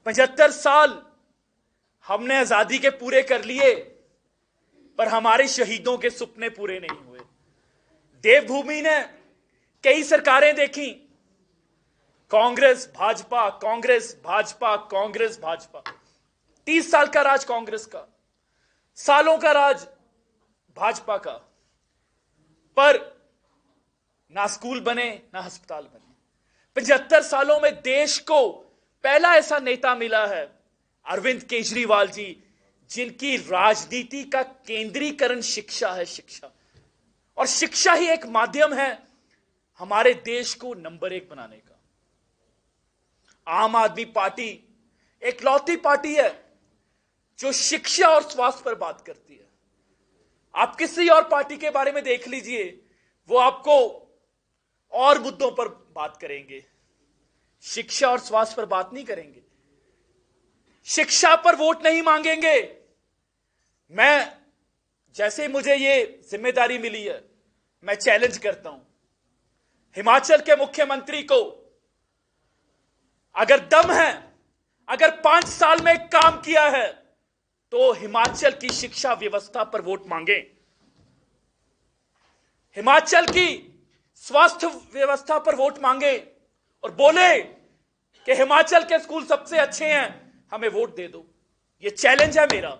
पचहत्तर साल हमने आजादी के पूरे कर लिए, पर हमारे शहीदों के सपने पूरे नहीं हुए। देवभूमि ने कई सरकारें देखी, कांग्रेस भाजपा, कांग्रेस भाजपा, कांग्रेस भाजपा। 30 साल का राज कांग्रेस का, सालों का राज भाजपा का, पर ना स्कूल बने ना अस्पताल बने। 75 सालों में देश को पहला ऐसा नेता मिला है, अरविंद केजरीवाल जी, जिनकी राजनीति का केंद्रीकरण शिक्षा है। शिक्षा और शिक्षा ही एक माध्यम है हमारे देश को नंबर 1 बनाने का। आम आदमी पार्टी एकलौती पार्टी है जो शिक्षा और स्वास्थ्य पर बात करती है। आप किसी और पार्टी के बारे में देख लीजिए, वो आपको और मुद्दों पर बात करेंगे, शिक्षा और स्वास्थ्य पर बात नहीं करेंगे। शिक्षा पर वोट नहीं मांगेंगे। मैं, जैसे मुझे ये जिम्मेदारी मिली है, मैं चैलेंज करता हूं हिमाचल के मुख्यमंत्री को, अगर दम है, अगर 5 साल में काम किया है, तो हिमाचल की शिक्षा व्यवस्था पर वोट मांगे, हिमाचल की स्वास्थ्य व्यवस्था पर वोट मांगे और बोले कि हिमाचल के स्कूल सबसे अच्छे हैं, हमें वोट दे दो। यह चैलेंज है मेरा।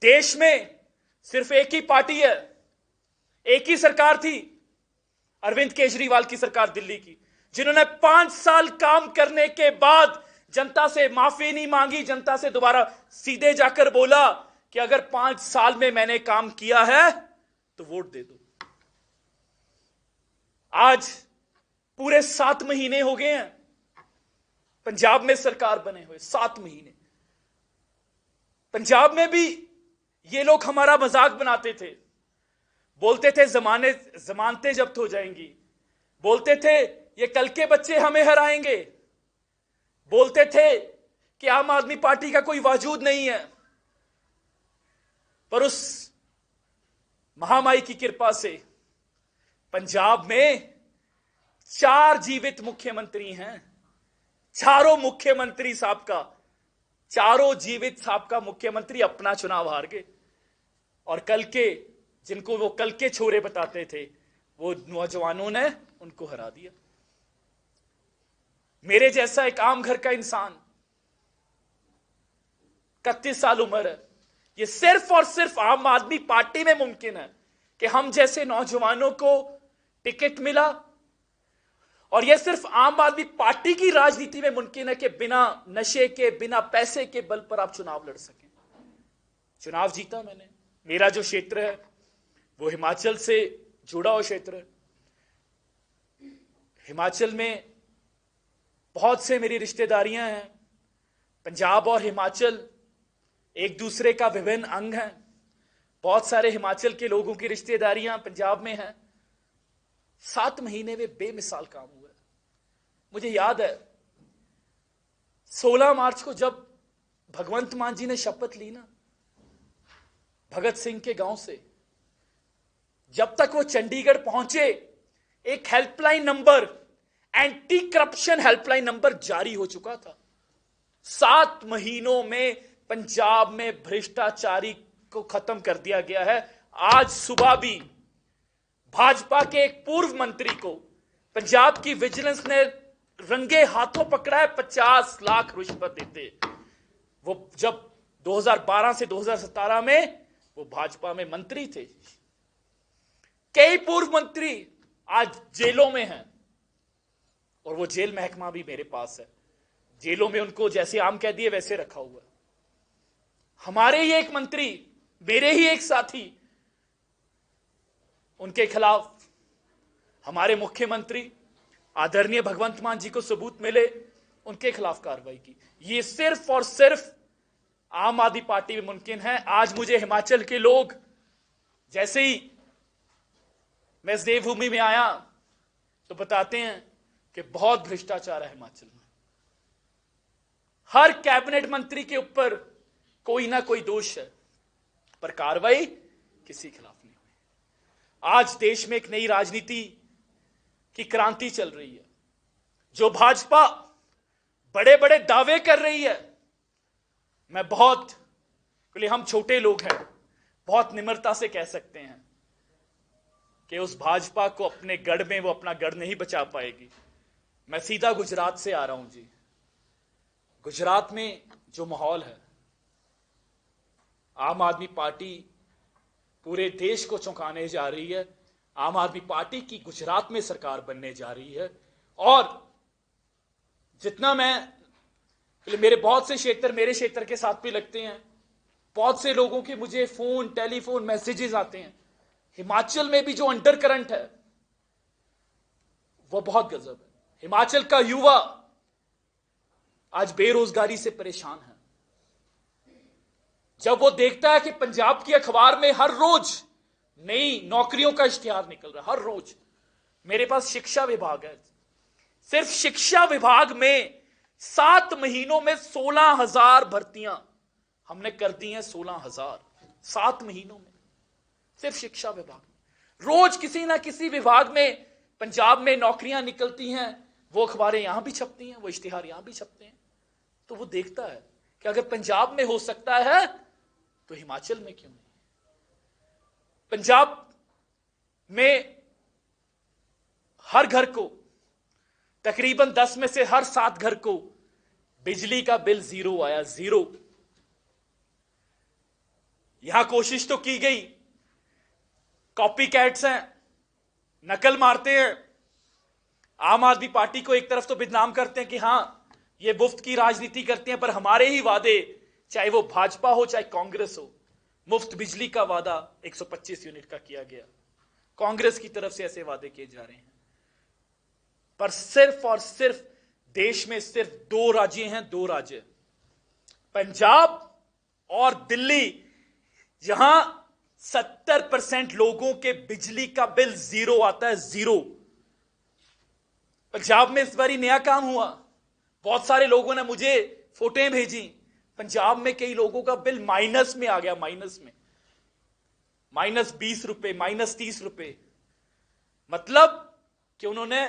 देश में सिर्फ एक ही पार्टी है, एक ही सरकार थी, अरविंद केजरीवाल की सरकार दिल्ली की, जिन्होंने 5 साल काम करने के बाद जनता से माफी नहीं मांगी, जनता से दोबारा सीधे जाकर बोला कि अगर 5 साल में मैंने काम किया है तो वोट दे दो। आज पूरे 7 महीने हो गए हैं पंजाब में सरकार बने हुए, 7 महीने। पंजाब में भी ये लोग हमारा मजाक बनाते थे, बोलते थे जमानतें जब्त हो जाएंगी, बोलते थे ये कल के बच्चे हमें हराएंगे, बोलते थे कि आम आदमी पार्टी का कोई वजूद नहीं है। पर उस महामाई की कृपा से पंजाब में 4 जीवित मुख्यमंत्री हैं। चारों मुख्यमंत्री साहब चारों जीवित साहब मुख्यमंत्री अपना चुनाव हार गए, और कल के, जिनको वो कल के छोरे बताते थे, वो नौजवानों ने उनको हरा दिया। मेरे जैसा एक आम घर का इंसान, 31 साल उम्र है, ये सिर्फ और सिर्फ आम आदमी पार्टी में मुमकिन है कि हम जैसे नौजवानों को टिकट मिला, और यह सिर्फ आम आदमी पार्टी की राजनीति में मुमकिन है कि बिना नशे के, बिना पैसे के बल पर आप चुनाव लड़ सकें। चुनाव जीता मैंने। मेरा जो क्षेत्र है वो हिमाचल से जुड़ा हुआ क्षेत्र है। हिमाचल में बहुत से मेरी रिश्तेदारियां हैं। पंजाब और हिमाचल एक दूसरे का विभिन्न अंग हैं। बहुत सारे हिमाचल के लोगों की रिश्तेदारियां पंजाब में हैं। 7 महीने में बेमिसाल काम हुआ। मुझे याद है 16 मार्च को जब भगवंत मान जी ने शपथ ली ना, भगत सिंह के गांव से, जब तक वो चंडीगढ़ पहुंचे, एक helpline number, anti corruption helpline number जारी हो चुका था। 7 महीनों में पंजाब में भ्रष्टाचारी को खत्म कर दिया गया है। आज सुबह भी भाजपा के एक पूर्व मंत्री को पंजाब की विजिलेंस ने रंगे हाथों पकड़ा है 50 लाख रिश्वत देते। वो जब 2012 से 2017 में वो भाजपा में मंत्री थे। कई पूर्व मंत्री आज जेलों में हैं और वो जेल महकमा भी मेरे पास है। जेलों में उनको जैसे आम कह दिए वैसे रखा हुआ है। हमारे ही एक मंत्री, मेरे ही एक साथी, उनके खिलाफ हमारे मुख्यमंत्री आदरणीय भगवंत मान जी को सबूत मिले, उनके खिलाफ कार्रवाई की। ये सिर्फ और सिर्फ आम आदमी पार्टी में मुमकिन है। आज मुझे हिमाचल के लोग, जैसे ही मैं इस देवभूमि में आया तो बताते हैं कि बहुत भ्रष्टाचार है हिमाचल में। हर कैबिनेट मंत्री के ऊपर कोई ना कोई दोष है, पर कार्रवाई किसी खिलाफ नहीं हुई। आज देश में एक नई राजनीति की क्रांति चल रही है। जो भाजपा बड़े बड़े दावे कर रही है, मैं बहुत, हम छोटे लोग हैं, बहुत निम्रता से कह सकते हैं कि उस भाजपा को अपने गढ़ में वो अपना गढ़ नहीं बचा पाएगी। मैं सीधा गुजरात से आ रहा हूं जी। गुजरात में जो माहौल है, आम आदमी पार्टी पूरे देश को चौंकाने जा रही है। आम आदमी पार्टी की गुजरात में सरकार बनने जा रही है। और जितना मेरे बहुत से क्षेत्र मेरे क्षेत्र के साथ भी लगते हैं, बहुत से लोगों के मुझे फोन, टेलीफोन, मैसेजेस आते हैं। हिमाचल में भी जो अंडर करंट है वो बहुत गजब है। हिमाचल का युवा आज बेरोजगारी से परेशान है। जब वो देखता है कि पंजाब की अखबार में हर रोज नई नौकरियों का इश्तिहार निकल रहा है, हर रोज। मेरे पास शिक्षा विभाग है, सिर्फ शिक्षा विभाग में 7 महीनों में 16,000 भर्तियां हमने कर दी हैं। 16,000 7 महीनों में सिर्फ शिक्षा विभाग में। रोज किसी ना किसी विभाग में पंजाब में नौकरियां निकलती हैं। वो अखबारें यहां भी छपती हैं, वो इश्तिहार यहां भी छपते हैं। तो वो देखता है कि अगर पंजाब में हो सकता है तो हिमाचल में क्यों नहीं। पंजाब में हर घर को, तकरीबन 10 में से हर 7 घर को बिजली का बिल 0 आया, 0। यहां कोशिश तो की गई, कॉपी कैट्स हैं, नकल मारते हैं। आम आदमी पार्टी को एक तरफ तो बदनाम करते हैं कि हां ये मुफ्त की राजनीति करते हैं, पर हमारे ही वादे, चाहे वो भाजपा हो चाहे कांग्रेस हो, मुफ्त बिजली का वादा 125 यूनिट का किया गया। कांग्रेस की तरफ से ऐसे वादे किए जा रहे हैं। पर सिर्फ और सिर्फ देश में सिर्फ 2 राज्य हैं, 2 राज्य, पंजाब और दिल्ली, जहां 70% लोगों के बिजली का बिल 0 आता है, 0। पंजाब में इस बारी नया काम हुआ। बहुत सारे लोगों ने मुझे फोटोएं भेजी। पंजाब में कई लोगों का बिल माइनस में आ गया, माइनस में, -20 रुपए, -30 रुपए। मतलब कि उन्होंने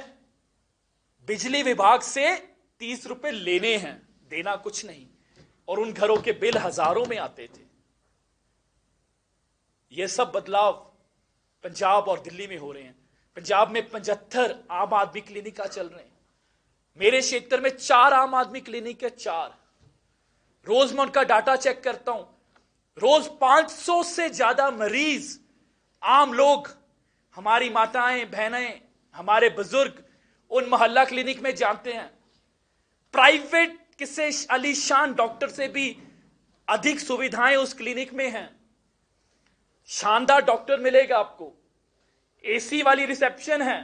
बिजली विभाग से 30 रुपए लेने हैं, देना कुछ नहीं, और उन घरों के बिल हजारों में आते थे। यह सब बदलाव पंजाब और दिल्ली में हो रहे हैं। पंजाब में 75 आम आदमी क्लिनिक चल रहे हैं। मेरे क्षेत्र में 4 आम आदमी क्लिनिक है, 4। रोज मैं उनका डाटा चेक करता हूं। रोज 500 से ज्यादा मरीज, आम लोग, हमारी माताएं, बहनें, हमारे बुजुर्ग उन मोहल्ला क्लिनिक में जाते हैं। प्राइवेट किसी आलीशान डॉक्टर से भी अधिक सुविधाएं उस क्लिनिक में हैं। शानदार डॉक्टर मिलेगा आपको, एसी वाली रिसेप्शन है,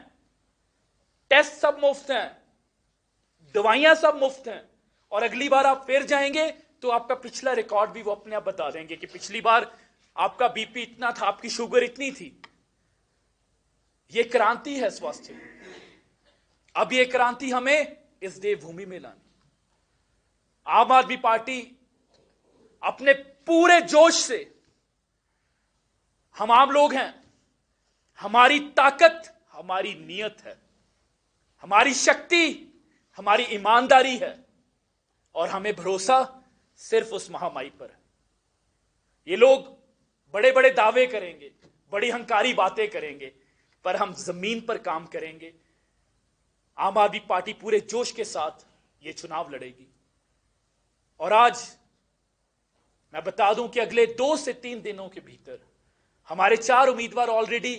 टेस्ट सब मुफ्त हैं, दवाइयां सब मुफ्त हैं। और अगली बार आप फिर जाएंगे तो आपका पिछला रिकॉर्ड भी वो अपने आप बता देंगे कि पिछली बार आपका बीपी इतना था, आपकी शुगर इतनी थी। यह क्रांति है स्वास्थ्य में। अब यह क्रांति हमें इस देवभूमि में लानी। आम आदमी पार्टी अपने पूरे जोश से, हम आम लोग हैं, हमारी ताकत हमारी नीयत है, हमारी शक्ति हमारी ईमानदारी है, और हमें भरोसा सिर्फ उस महामाई पर है। ये लोग बड़े बड़े दावे करेंगे, बड़ी हंकारी बातें करेंगे, पर हम जमीन पर काम करेंगे। आम आदमी पार्टी पूरे जोश के साथ ये चुनाव लड़ेगी। और आज मैं बता दूं कि अगले 2 से 3 दिनों के भीतर हमारे 4 उम्मीदवार ऑलरेडी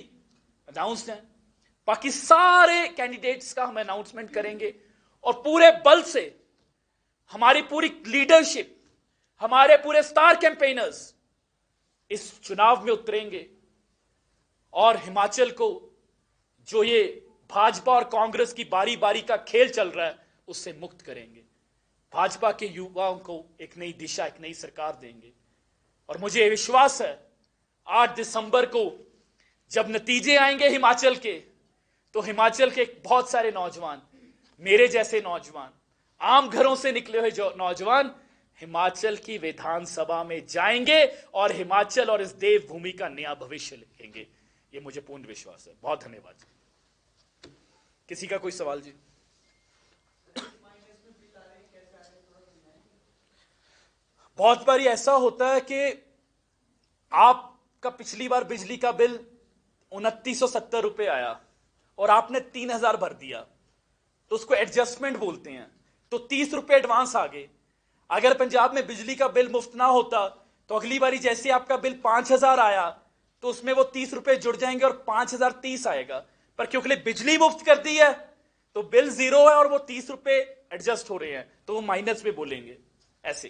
अनाउंस्ड हैं। बाकी सारे कैंडिडेट्स का हम अनाउंसमेंट करेंगे और पूरे बल से हमारी पूरी लीडरशिप, हमारे पूरे स्टार कैंपेनर्स इस चुनाव में उतरेंगे और हिमाचल को जो ये भाजपा और कांग्रेस की बारी बारी का खेल चल रहा है उससे मुक्त करेंगे। भाजपा के युवाओं को एक नई दिशा, एक नई सरकार देंगे। और मुझे विश्वास है 8 दिसंबर को जब नतीजे आएंगे हिमाचल के, तो हिमाचल के बहुत सारे नौजवान, मेरे जैसे नौजवान, आम घरों से निकले हुए जो नौजवान हिमाचल की विधानसभा में जाएंगे और हिमाचल और इस देवभूमि का नया भविष्य लिखेंगे। ये मुझे पूर्ण विश्वास है। बहुत धन्यवाद। किसी का कोई सवाल जी? बहुत बार ऐसा होता है कि आपका पिछली बार बिजली का बिल 2970 रुपए आया और आपने 3000 भर दिया, तो उसको एडजस्टमेंट बोलते हैं। तो 30 रुपए एडवांस आ गए। अगर पंजाब में बिजली का बिल मुफ्त ना होता तो अगली बारी जैसे आपका बिल 5000 आया तो उसमें वो 30 रुपए जुड़ जाएंगे और 5030 आएगा। पर क्योंकि बिजली मुफ्त कर दी है तो बिल 0 है और वो 30 रुपए एडजस्ट हो रहे हैं, तो वो माइनस में बोलेंगे। ऐसे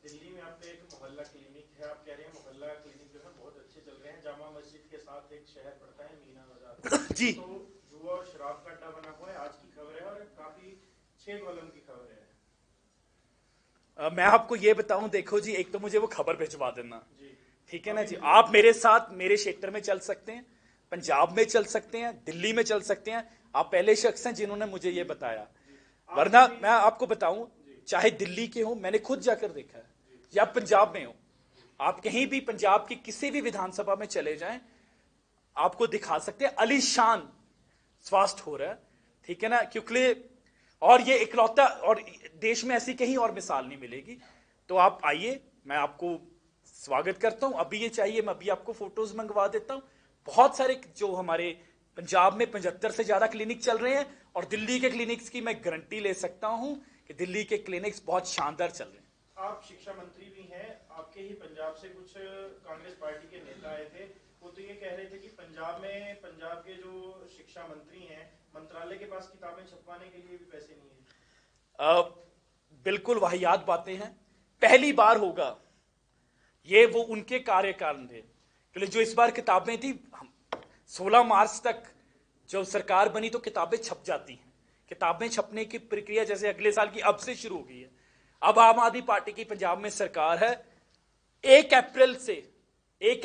दिल्ली में आपका एक मोहल्ला क्लिनिक है, आप कह रहे हैं मोहल्ला क्लिनिक जो है बहुत अच्छे चल रहे हैं। जामा मस्जिद के साथ एक शहर पड़ता है मीना बाजार जी। तो जुआ और शराब का अड्डा बना हुआ है, आज की खबर है और काफी छेद वलम की खबर है। मैं आपको ये बताऊं, देखो जी, एक तो मुझे वो खबर भिजवा देना, ठीक है ना जी। आप मेरे साथ मेरे क्षेत्र में चल सकते हैं, पंजाब में चल सकते हैं, दिल्ली में चल सकते हैं। आप पहले शख्स हैं जिन्होंने मुझे ये बताया, वरना मैं आपको बताऊं, चाहे दिल्ली के हो, मैंने खुद जाकर देखा है, या पंजाब में हो, आप कहीं भी पंजाब की किसी भी विधानसभा में चले जाएं, आपको दिखा सकते हैं अलीशान स्वास्थ्य हो रहा है, ठीक है ना। क्योंकि और ये इकलौता, और देश में ऐसी कहीं और मिसाल नहीं मिलेगी। तो आप आइए, मैं आपको स्वागत करता हूं। अभी ये चाहिए, मैं अभी आपको फोटोज मंगवा देता हूं। बहुत सारे जो हमारे पंजाब में 75 से ज्यादा क्लिनिक चल रहे हैं, और दिल्ली के क्लिनिक्स की मैं गारंटी ले सकता हूं कि दिल्ली के क्लिनिक्स बहुत शानदार चल रहे हैं। आप शिक्षा मंत्री भी हैं, आपके ही पंजाब से कुछ कांग्रेस पार्टी के नेता आए थे, वो तो ये कह रहे थे कि पंजाब में पंजाब के जो शिक्षा मंत्री हैं, मंत्रालय के पास किताबें छपवाने के लिए भी पैसे नहीं है। बिल्कुल वाहियात बातें हैं। पहली बार होगा, ये वो उनके कार्यकाल थे, क्योंकि जो इस बार किताबें थी, 16 मार्च तक जो सरकार बनी तो किताबें छप जाती हैं। किताबें छपने की प्रक्रिया जैसे अगले साल की अब से शुरू हो गई है। अब आम आदमी पार्टी की पंजाब में सरकार है। 1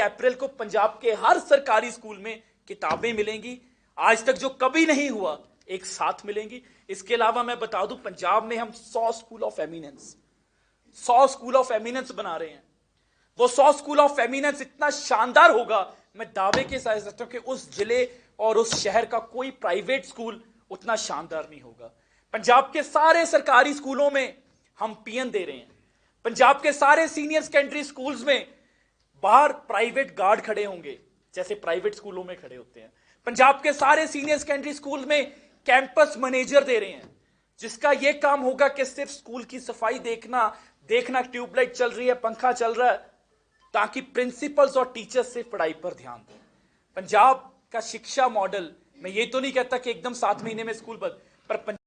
अप्रैल को पंजाब के हर सरकारी स्कूल में किताबें मिलेंगी, आज तक जो कभी नहीं हुआ, एक साथ मिलेंगी। इसके अलावा मैं बता दूं, पंजाब में हम 100 स्कूल ऑफ एमिनेंस बना रहे हैं। वो 100 स्कूल ऑफ एमिनेंस इतना शानदार होगा, मैं दावे के साथ सकता हूं कि उस जिले और उस शहर का कोई प्राइवेट स्कूल उतना शानदार नहीं होगा। पंजाब के सारे सरकारी स्कूलों में हम पीएन दे रहे हैं। पंजाब के सारे सीनियर सेकेंडरी स्कूल्स में बाहर प्राइवेट गार्ड खड़े होंगे, जैसे प्राइवेट स्कूलों में खड़े होते हैं। पंजाब के सारे सीनियर सेकेंडरी स्कूल में कैंपस मैनेजर दे रहे हैं, जिसका यह काम होगा कि सिर्फ स्कूल की सफाई देखना, ट्यूबलाइट चल रही है, पंखा चल रहा है, ताकि प्रिंसिपल्स और टीचर्स से पढ़ाई पर ध्यान दें। पंजाब का शिक्षा मॉडल, मैं ये तो नहीं कहता कि एकदम 7 महीने में स्कूल बंद, पर